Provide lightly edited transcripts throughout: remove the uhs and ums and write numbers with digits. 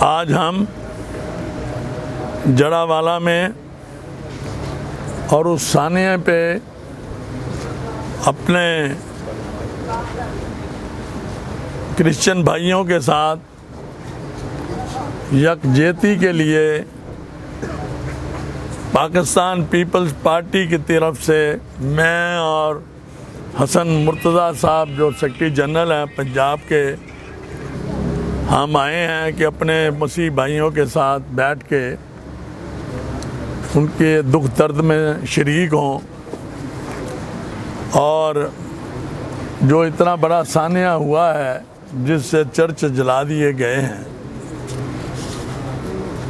آج ہم جڑاوالا میں اور اس ثانیہ پہ اپنے کرسچن بھائیوں کے ساتھ یکجہتی کے لیے پاکستان پیپلز پارٹی کی طرف سے میں اور حسن مرتضیٰ صاحب جو سیکرٹری جنرل ہیں پنجاب کے، ہم آئے ہیں کہ اپنے مسیح بھائیوں کے ساتھ بیٹھ کے ان کے دکھ درد میں شریک ہوں، اور جو اتنا بڑا سانحہ ہوا ہے جس سے چرچ جلا دیے گئے ہیں،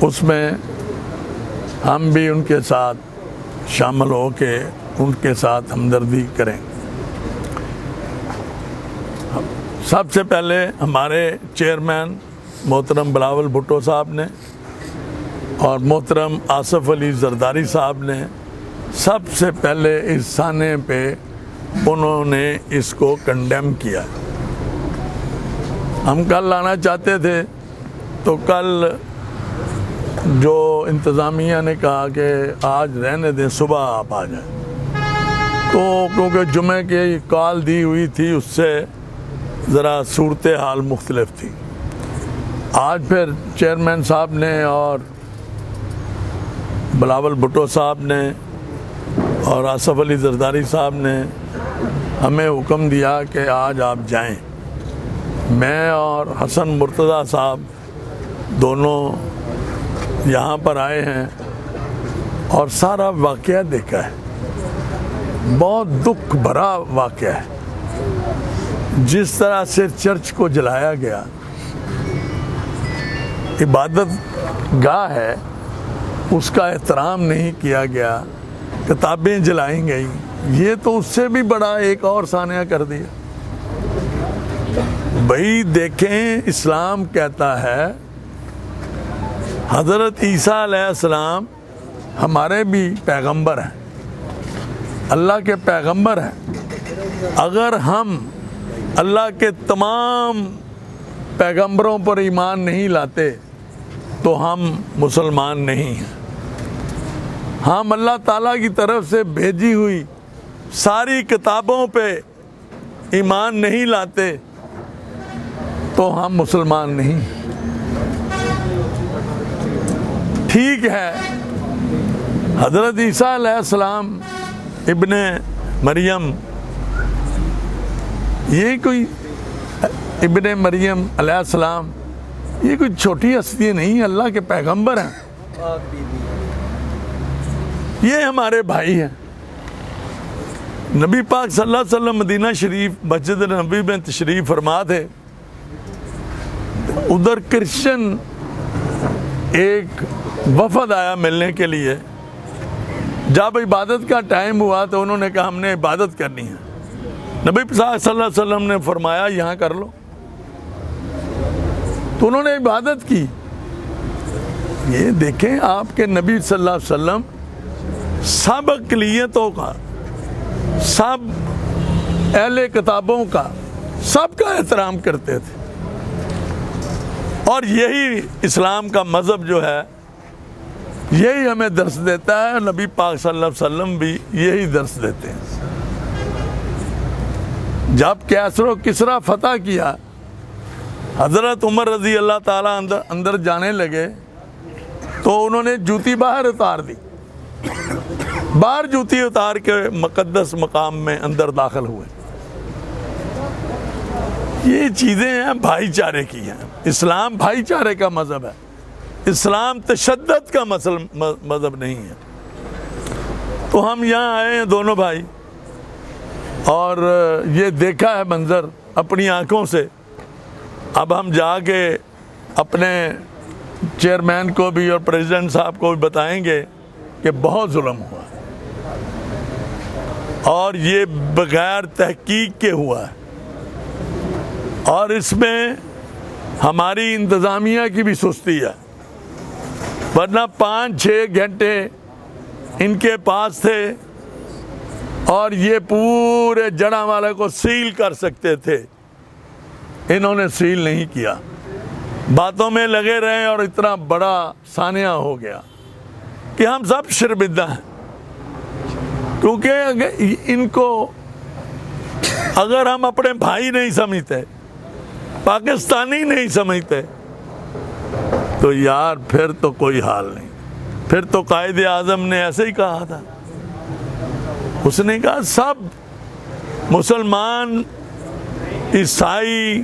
اس میں ہم بھی ان کے ساتھ شامل ہو کے ان کے ساتھ ہمدردی کریں۔ سب سے پہلے ہمارے چیئرمین محترم بلاول بھٹو صاحب نے اور محترم آصف علی زرداری صاحب نے سب سے پہلے اس سانحے پہ انہوں نے اس کو کنڈیم کیا۔ ہم کل آنا چاہتے تھے، تو کل جو انتظامیہ نے کہا کہ آج رہنے دیں، صبح آپ آ جائیں، تو کیونکہ جمعہ کی کال دی ہوئی تھی اس سے ذرا صورتحال مختلف تھی۔ آج پھر چیئرمین صاحب نے اور بلاول بھٹو صاحب نے اور آصف علی زرداری صاحب نے ہمیں حکم دیا کہ آج آپ جائیں۔ میں اور حسن مرتضیٰ صاحب دونوں یہاں پر آئے ہیں اور سارا واقعہ دیکھا ہے۔ بہت دکھ بھرا واقعہ ہے، جس طرح سے چرچ کو جلایا گیا، عبادت گاہ ہے اس کا احترام نہیں کیا گیا، کتابیں جلائی گئیں، یہ تو اس سے بھی بڑا ایک اور سانحہ کر دیا۔ بھائی دیکھیں، اسلام کہتا ہے حضرت عیسیٰ علیہ السلام ہمارے بھی پیغمبر ہیں، اللہ کے پیغمبر ہیں۔ اگر ہم اللہ کے تمام پیغمبروں پر ایمان نہیں لاتے تو ہم مسلمان نہیں ہیں۔ ہم اللہ تعالیٰ کی طرف سے بھیجی ہوئی ساری کتابوں پہ ایمان نہیں لاتے تو ہم مسلمان نہیں۔ ٹھیک ہے، حضرت عیسیٰ علیہ السلام ابن مریم، یہ کوئی ابن مریم علیہ السلام یہ کوئی چھوٹی ہستی نہیں، اللہ کے پیغمبر ہیں، یہ ہمارے بھائی ہیں۔ نبی پاک صلی اللہ علیہ وسلم مدینہ شریف مسجد نبوی میں تشریف فرما تھے، ادھر کرسچن ایک وفد آیا ملنے کے لیے۔ جب عبادت کا ٹائم ہوا تو انہوں نے کہا ہم نے عبادت کرنی ہے۔ نبی صلی اللہ علیہ وسلم نے فرمایا یہاں کر لو، تو انہوں نے عبادت کی۔ یہ دیکھیں، آپ کے نبی صلی اللہ علیہ وسلم سب اقلیتوں کا، سب اہل کتابوں کا، سب کا احترام کرتے تھے، اور یہی اسلام کا مذہب جو ہے یہی ہمیں درس دیتا ہے۔ نبی پاک صلی اللہ علیہ وسلم بھی یہی درس دیتے ہیں۔ جب کیسر و کسریٰ فتح کیا، حضرت عمر رضی اللہ تعالیٰ اندر جانے لگے تو انہوں نے جوتی باہر اتار دی، باہر جوتی اتار کے مقدس مقام میں اندر داخل ہوئے۔ یہ چیزیں ہیں بھائی چارے کی ہیں۔ اسلام بھائی چارے کا مذہب ہے، اسلام تشدد کا مذہب نہیں ہے۔ تو ہم یہاں آئے ہیں دونوں بھائی، اور یہ دیکھا ہے منظر اپنی آنکھوں سے۔ اب ہم جا کے اپنے چیئرمین کو بھی اور پریزیڈنٹ صاحب کو بھی بتائیں گے کہ بہت ظلم ہوا، اور یہ بغیر تحقیق کے ہوا ہے، اور اس میں ہماری انتظامیہ کی بھی سستی ہے، ورنہ 5-6 گھنٹے ان کے پاس تھے اور یہ پورے جڑاوالا کو سیل کر سکتے تھے، انہوں نے سیل نہیں کیا۔ باتوں میں لگے رہے اور اتنا بڑا سانحہ ہو گیا کہ ہم سب شرمندہ ہیں، کیونکہ ان کو اگر ہم اپنے بھائی نہیں سمجھتے، پاکستانی نہیں سمجھتے، تو یار پھر تو کوئی حال نہیں۔ پھر تو قائد اعظم نے ایسے ہی کہا تھا، اس نے کہا سب مسلمان، عیسائی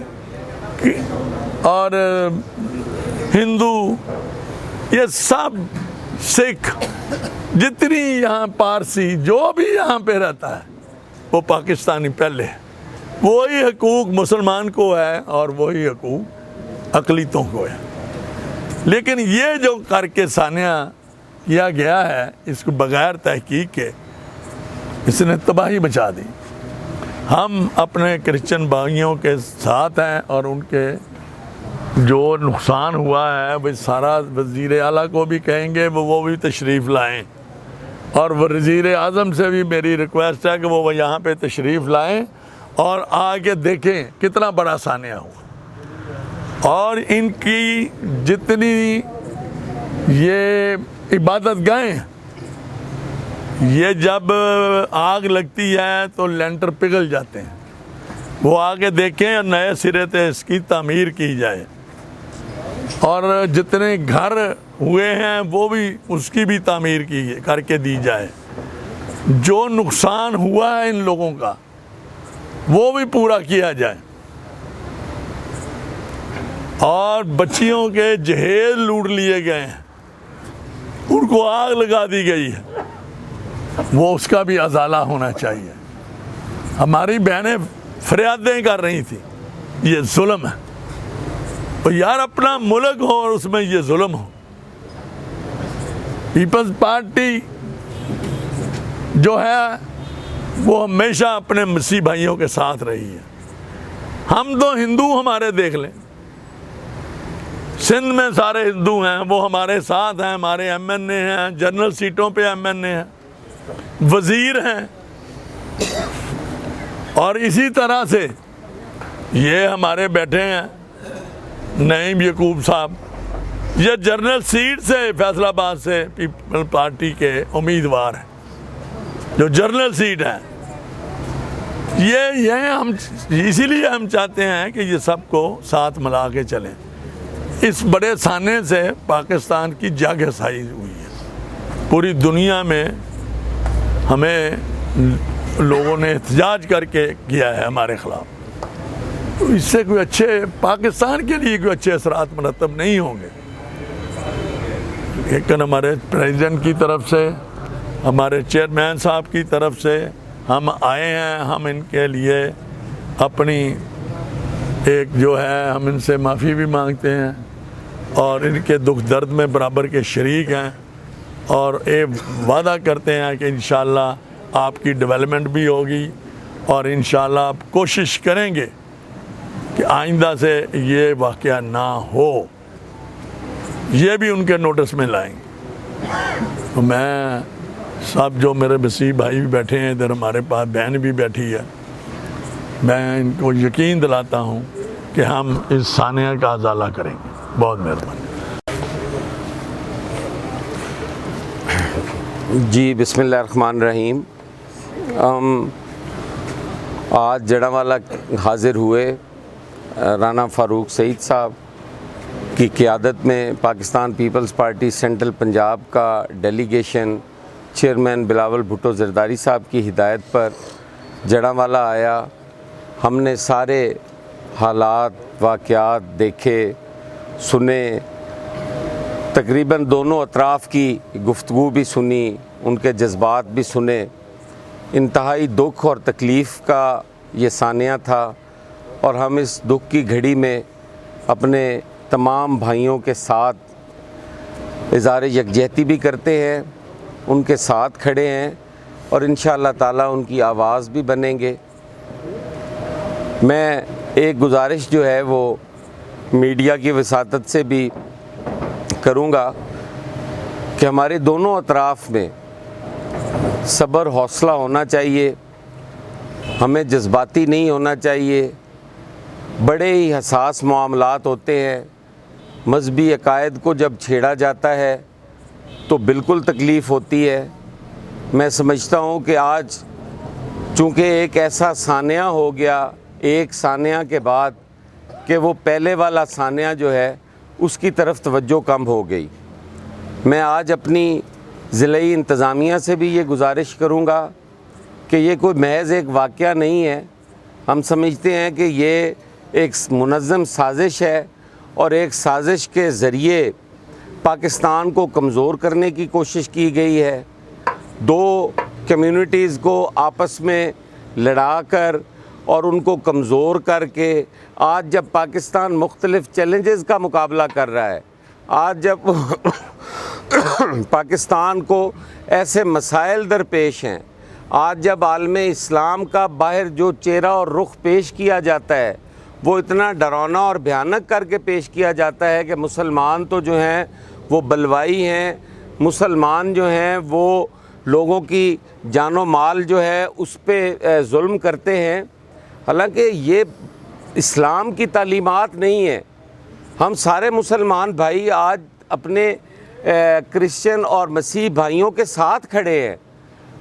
اور ہندو، یہ سب سکھ، جتنی یہاں پارسی، جو بھی یہاں پہ رہتا ہے وہ پاکستانی پہلے ہے۔ وہی حقوق مسلمان کو ہے اور وہی حقوق اقلیتوں کو ہے۔ لیکن یہ جو کر کے سانحہ کیا گیا ہے، اس کو بغیر تحقیق کے اس نے تباہی مچا دی۔ ہم اپنے کرسچن بھائیوں کے ساتھ ہیں اور ان کے جو نقصان ہوا ہے وہ سارا وزیر اعلیٰ کو بھی کہیں گے وہ بھی تشریف لائیں، اور وزیر اعظم سے بھی میری ریکویسٹ ہے کہ وہ یہاں پہ تشریف لائیں اور آگے دیکھیں کتنا بڑا سانحہ ہوا۔ اور ان کی جتنی یہ عبادت گاہیں، یہ جب آگ لگتی ہے تو لینٹر پگھل جاتے ہیں، وہ آگے دیکھیں اور نئے سرے سے اس کی تعمیر کی جائے، اور جتنے گھر ہوئے ہیں وہ بھی اس کی بھی تعمیر کر کے دی جائے۔ جو نقصان ہوا ہے ان لوگوں کا وہ بھی پورا کیا جائے، اور بچیوں کے جہیز لوٹ لیے گئے ہیں، ان کو آگ لگا دی گئی ہے، وہ اس کا بھی ازالہ ہونا چاہیے۔ ہماری بہنیں فریادیں کر رہی تھیں یہ ظلم ہے، اور یار اپنا ملک ہو اور اس میں یہ ظلم ہو۔ پیپلز پارٹی جو ہے وہ ہمیشہ اپنے مسیح بھائیوں کے ساتھ رہی ہے۔ ہم تو ہندو ہمارے دیکھ لیں، سندھ میں سارے ہندو ہیں، وہ ہمارے ساتھ ہیں، ہمارے ایم این اے ہیں، جنرل سیٹوں پہ ایم این اے ہیں، وزیر ہیں، اور اسی طرح سے یہ ہمارے بیٹھے ہیں نعیم یعقوب صاحب، یہ جنرل سیٹ سے فیصل آباد سے پیپل پارٹی کے امیدوار ہیں، جو جنرل سیٹ ہے۔ یہ ہم اسی لیے ہم چاہتے ہیں کہ یہ سب کو ساتھ ملا کے چلیں۔ اس بڑے سانحے سے پاکستان کی جگ ہسائی ہوئی ہے، پوری دنیا میں ہمیں لوگوں نے احتجاج کر کے کیا ہے ہمارے خلاف، تو اس سے کوئی اچھے پاکستان کے لیے کوئی اچھے اثرات مرتب نہیں ہوں گے۔ لیکن ہمارے پریزیڈنٹ کی طرف سے، ہمارے چیئرمین صاحب کی طرف سے ہم آئے ہیں، ہم ان کے لیے اپنی ایک جو ہے ہم ان سے معافی بھی مانگتے ہیں، اور ان کے دکھ درد میں برابر کے شریک ہیں، اور ایک وعدہ کرتے ہیں کہ انشاءاللہ آپ کی ڈیولپمنٹ بھی ہوگی، اور انشاءاللہ آپ کوشش کریں گے کہ آئندہ سے یہ واقعہ نہ ہو، یہ بھی ان کے نوٹس میں لائیں گے۔ تو میں سب جو میرے مسیح بھائی بھی بیٹھے ہیں ادھر، ہمارے پاس بہن بھی بیٹھی ہے، میں ان کو یقین دلاتا ہوں کہ ہم اس سانحہ کا ازالہ کریں گے۔ بہت مہربانی۔ جی بسم اللہ الرحمن الرحیم۔ ہم آج جڑاوالا حاضر ہوئے رانا فاروق سعید صاحب کی قیادت میں پاکستان پیپلز پارٹی سینٹرل پنجاب کا ڈیلیگیشن چیئرمین بلاول بھٹو زرداری صاحب کی ہدایت پر جڑاوالا آیا۔ ہم نے سارے حالات واقعات دیکھے، سنے، تقریباً دونوں اطراف کی گفتگو بھی سنی، ان کے جذبات بھی سنے۔ انتہائی دکھ اور تکلیف کا یہ سانحہ تھا، اور ہم اس دکھ کی گھڑی میں اپنے تمام بھائیوں کے ساتھ اظہار یکجہتی بھی کرتے ہیں، ان کے ساتھ کھڑے ہیں، اور انشاءاللہ تعالیٰ ان کی آواز بھی بنیں گے۔ میں ایک گزارش جو ہے وہ میڈیا کی وساطت سے بھی کروں گا کہ ہمارے دونوں اطراف میں صبر حوصلہ ہونا چاہیے، ہمیں جذباتی نہیں ہونا چاہیے۔ بڑے ہی حساس معاملات ہوتے ہیں، مذہبی عقائد کو جب چھیڑا جاتا ہے تو بالکل تکلیف ہوتی ہے۔ میں سمجھتا ہوں کہ آج چونکہ ایک ایسا سانحہ ہو گیا ایک سانحہ کے بعد کہ وہ پہلے والا سانحہ جو ہے اس کی طرف توجہ کم ہو گئی۔ میں آج اپنی ضلعی انتظامیہ سے بھی یہ گزارش کروں گا کہ یہ کوئی محض ایک واقعہ نہیں ہے۔ ہم سمجھتے ہیں کہ یہ ایک منظم سازش ہے اور ایک سازش کے ذریعے پاکستان کو کمزور کرنے کی کوشش کی گئی ہے، دو کمیونٹیز کو آپس میں لڑا کر اور ان کو کمزور کر کے آج جب پاکستان مختلف چیلنجز کا مقابلہ کر رہا ہے، آج جب پاکستان کو ایسے مسائل درپیش ہیں، آج جب عالم اسلام کا باہر جو چہرہ اور رخ پیش کیا جاتا ہے وہ اتنا ڈراؤنا اور بھیانک کر کے پیش کیا جاتا ہے کہ مسلمان تو جو ہیں وہ بلوائی ہیں، مسلمان جو ہیں وہ لوگوں کی جان و مال جو ہے اس پہ ظلم کرتے ہیں، حالانکہ یہ اسلام کی تعلیمات نہیں ہے۔ ہم سارے مسلمان بھائی آج اپنے کرسچن اور مسیح بھائیوں کے ساتھ کھڑے ہیں۔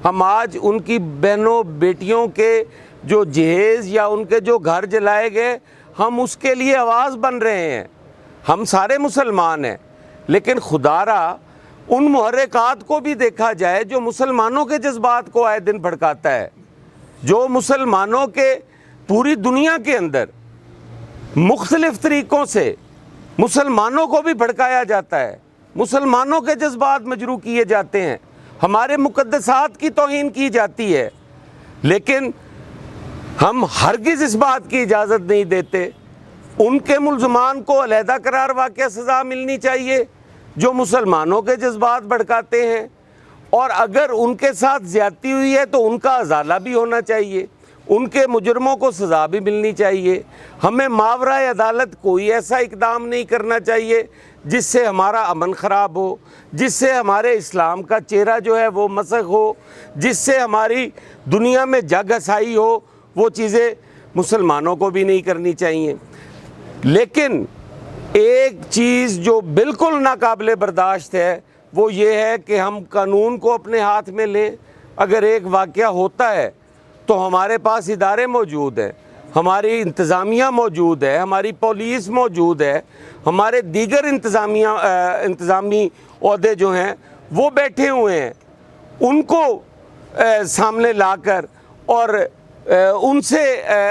ہم آج ان کی بہنوں بیٹیوں کے جو جہیز یا ان کے جو گھر جلائے گئے ہم اس کے لیے آواز بن رہے ہیں۔ ہم سارے مسلمان ہیں، لیکن خدا را ان محرکات کو بھی دیکھا جائے جو مسلمانوں کے جذبات کو آئے دن بھڑکاتا ہے، جو مسلمانوں کے پوری دنیا کے اندر مختلف طریقوں سے مسلمانوں کو بھی بھڑکایا جاتا ہے، مسلمانوں کے جذبات مجروح کیے جاتے ہیں، ہمارے مقدسات کی توہین کی جاتی ہے، لیکن ہم ہرگز اس بات کی اجازت نہیں دیتے۔ ان کے ملزمان کو علیحدہ قرار واقعہ سزا ملنی چاہیے جو مسلمانوں کے جذبات بھڑکاتے ہیں، اور اگر ان کے ساتھ زیادتی ہوئی ہے تو ان کا ازالہ بھی ہونا چاہیے، ان کے مجرموں کو سزا بھی ملنی چاہیے۔ ہمیں ماورائے عدالت کوئی ایسا اقدام نہیں کرنا چاہیے جس سے ہمارا امن خراب ہو، جس سے ہمارے اسلام کا چہرہ جو ہے وہ مسخ ہو، جس سے ہماری دنیا میں جگ ہسائی ہو، وہ چیزیں مسلمانوں کو بھی نہیں کرنی چاہیے۔ لیکن ایک چیز جو بالکل ناقابل برداشت ہے وہ یہ ہے کہ ہم قانون کو اپنے ہاتھ میں لیں۔ اگر ایک واقعہ ہوتا ہے تو ہمارے پاس ادارے موجود ہیں، ہماری انتظامیہ موجود ہے، ہماری پولیس موجود ہے، ہمارے دیگر انتظامی عہدے جو ہیں وہ بیٹھے ہوئے ہیں، ان کو سامنے لا کر اور ان سے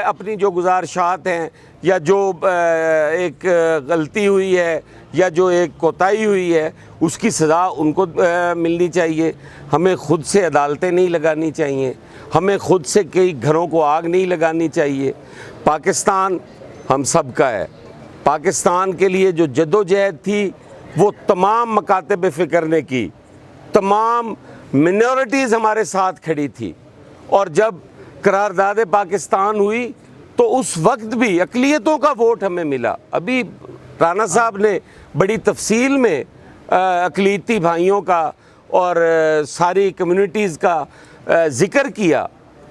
اپنی جو گزارشات ہیں یا جو ایک غلطی ہوئی ہے یا جو ایک کوتاہی ہوئی ہے اس کی سزا ان کو ملنی چاہیے۔ ہمیں خود سے عدالتیں نہیں لگانی چاہیے، ہمیں خود سے کئی گھروں کو آگ نہیں لگانی چاہیے۔ پاکستان ہم سب کا ہے۔ پاکستان کے لیے جو جدوجہد تھی وہ تمام مکاتب فکر نے کی، تمام منورٹیز ہمارے ساتھ کھڑی تھی، اور جب قرارداد پاکستان ہوئی تو اس وقت بھی اقلیتوں کا ووٹ ہمیں ملا۔ ابھی رانا صاحب نے بڑی تفصیل میں اقلیتی بھائیوں کا اور ساری کمیونٹیز کا ذکر کیا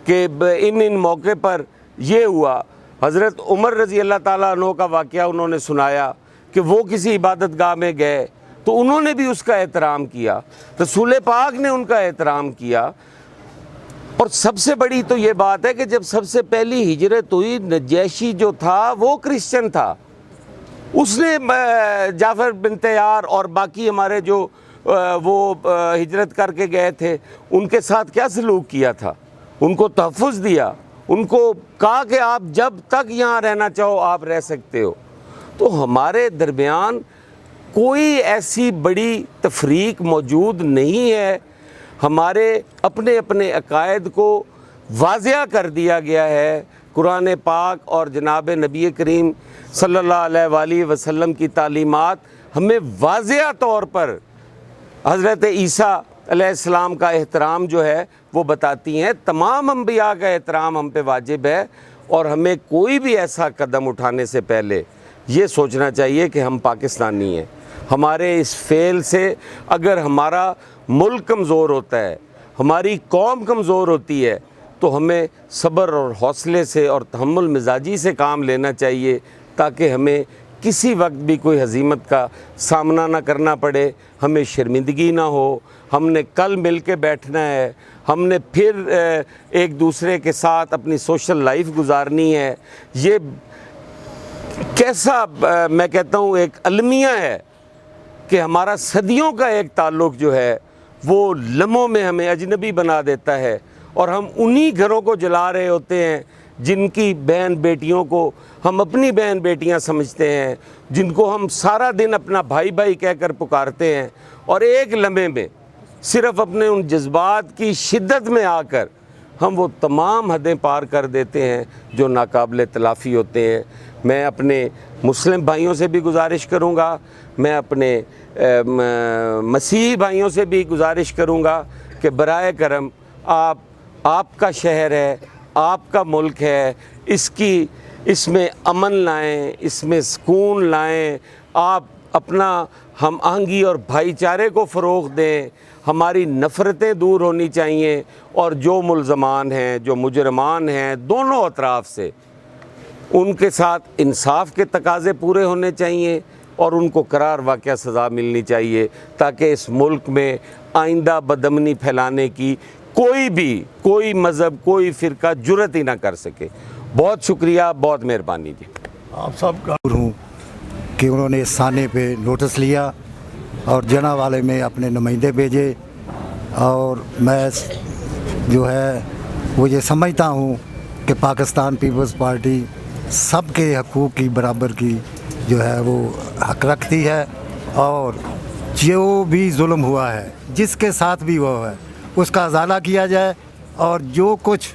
کہ ان موقع پر یہ ہوا۔ حضرت عمر رضی اللہ تعالیٰ عنہ کا واقعہ انہوں نے سنایا کہ وہ کسی عبادت گاہ میں گئے تو انہوں نے بھی اس کا احترام کیا، رسول پاک نے ان کا احترام کیا۔ اور سب سے بڑی تو یہ بات ہے کہ جب سب سے پہلی ہجرت ہوئی نجاشی جو تھا وہ کرسچن تھا، اس نے جعفر بن طیار اور باقی ہمارے جو وہ ہجرت کر کے گئے تھے ان کے ساتھ کیا سلوک کیا تھا، ان کو تحفظ دیا، ان کو کہا کہ آپ جب تک یہاں رہنا چاہو آپ رہ سکتے ہو۔ تو ہمارے درمیان کوئی ایسی بڑی تفریق موجود نہیں ہے، ہمارے اپنے اپنے عقائد کو واضح کر دیا گیا ہے۔ قرآن پاک اور جناب نبی کریم صلی اللہ علیہ وآلہ وسلم کی تعلیمات ہمیں واضح طور پر حضرت عیسیٰ علیہ السلام کا احترام جو ہے وہ بتاتی ہیں۔ تمام انبیاء کا احترام ہم پہ واجب ہے، اور ہمیں کوئی بھی ایسا قدم اٹھانے سے پہلے یہ سوچنا چاہیے کہ ہم پاکستانی ہیں۔ ہمارے اس فعل سے اگر ہمارا ملک کمزور ہوتا ہے، ہماری قوم کمزور ہوتی ہے، تو ہمیں صبر اور حوصلے سے اور تحمل مزاجی سے کام لینا چاہیے تاکہ ہمیں کسی وقت بھی کوئی ہزیمت کا سامنا نہ کرنا پڑے، ہمیں شرمندگی نہ ہو، ہم نے کل مل کے بیٹھنا ہے، ہم نے پھر ایک دوسرے کے ساتھ اپنی سوشل لائف گزارنی ہے۔ یہ کیسا میں کہتا ہوں ایک المیہ ہے کہ ہمارا صدیوں کا ایک تعلق جو ہے وہ لمحوں میں ہمیں اجنبی بنا دیتا ہے، اور ہم انہی گھروں کو جلا رہے ہوتے ہیں جن کی بہن بیٹیوں کو ہم اپنی بہن بیٹیاں سمجھتے ہیں، جن کو ہم سارا دن اپنا بھائی بھائی کہہ کر پکارتے ہیں، اور ایک لمحے میں صرف اپنے ان جذبات کی شدت میں آ کر ہم وہ تمام حدیں پار کر دیتے ہیں جو ناقابل تلافی ہوتے ہیں۔ میں اپنے مسلم بھائیوں سے بھی گزارش کروں گا، میں اپنے مسیحی بھائیوں سے بھی گزارش کروں گا کہ برائے کرم آپ کا شہر ہے، آپ کا ملک ہے، اس میں امن لائیں، اس میں سکون لائیں، آپ اپنا ہم آہنگی اور بھائی چارے کو فروغ دیں، ہماری نفرتیں دور ہونی چاہیے، اور جو ملزمان ہیں، جو مجرمان ہیں دونوں اطراف سے، ان کے ساتھ انصاف کے تقاضے پورے ہونے چاہیے، اور ان کو قرار واقعہ سزا ملنی چاہیے، تاکہ اس ملک میں آئندہ بدامنی پھیلانے کی کوئی مذہب، کوئی فرقہ جرت ہی نہ کر سکے۔ بہت شکریہ، بہت مہربانی جی۔ آپ سب کا ہوں کہ انہوں نے اس تھانے پہ نوٹس لیا اور جنا والے میں اپنے نمائندے بھیجے، اور میں جو ہے وہ یہ سمجھتا ہوں کہ پاکستان پیپلز پارٹی سب کے حقوق کی برابر کی جو ہے وہ حق رکھتی ہے، اور جو بھی ظلم ہوا ہے، جس کے ساتھ بھی وہ ہے، اس کا ازالہ کیا جائے، اور جو کچھ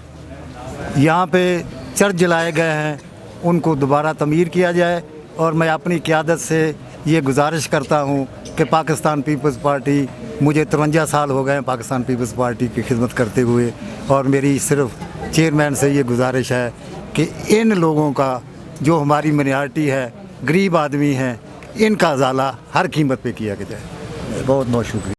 یہاں پہ چرچ جلائے گئے ہیں ان کو دوبارہ تعمیر کیا جائے۔ اور میں اپنی قیادت سے یہ گزارش کرتا ہوں کہ پاکستان پیپلز پارٹی، مجھے 53 سال ہو گئے ہیں پاکستان پیپلز پارٹی کی خدمت کرتے ہوئے، اور میری صرف چیئرمین سے یہ گزارش ہے کہ ان لوگوں کا جو ہماری مائنارٹی ہے، غریب آدمی ہیں، ان کا ازالہ ہر قیمت پہ کیا جائے۔ بہت بہت شکریہ۔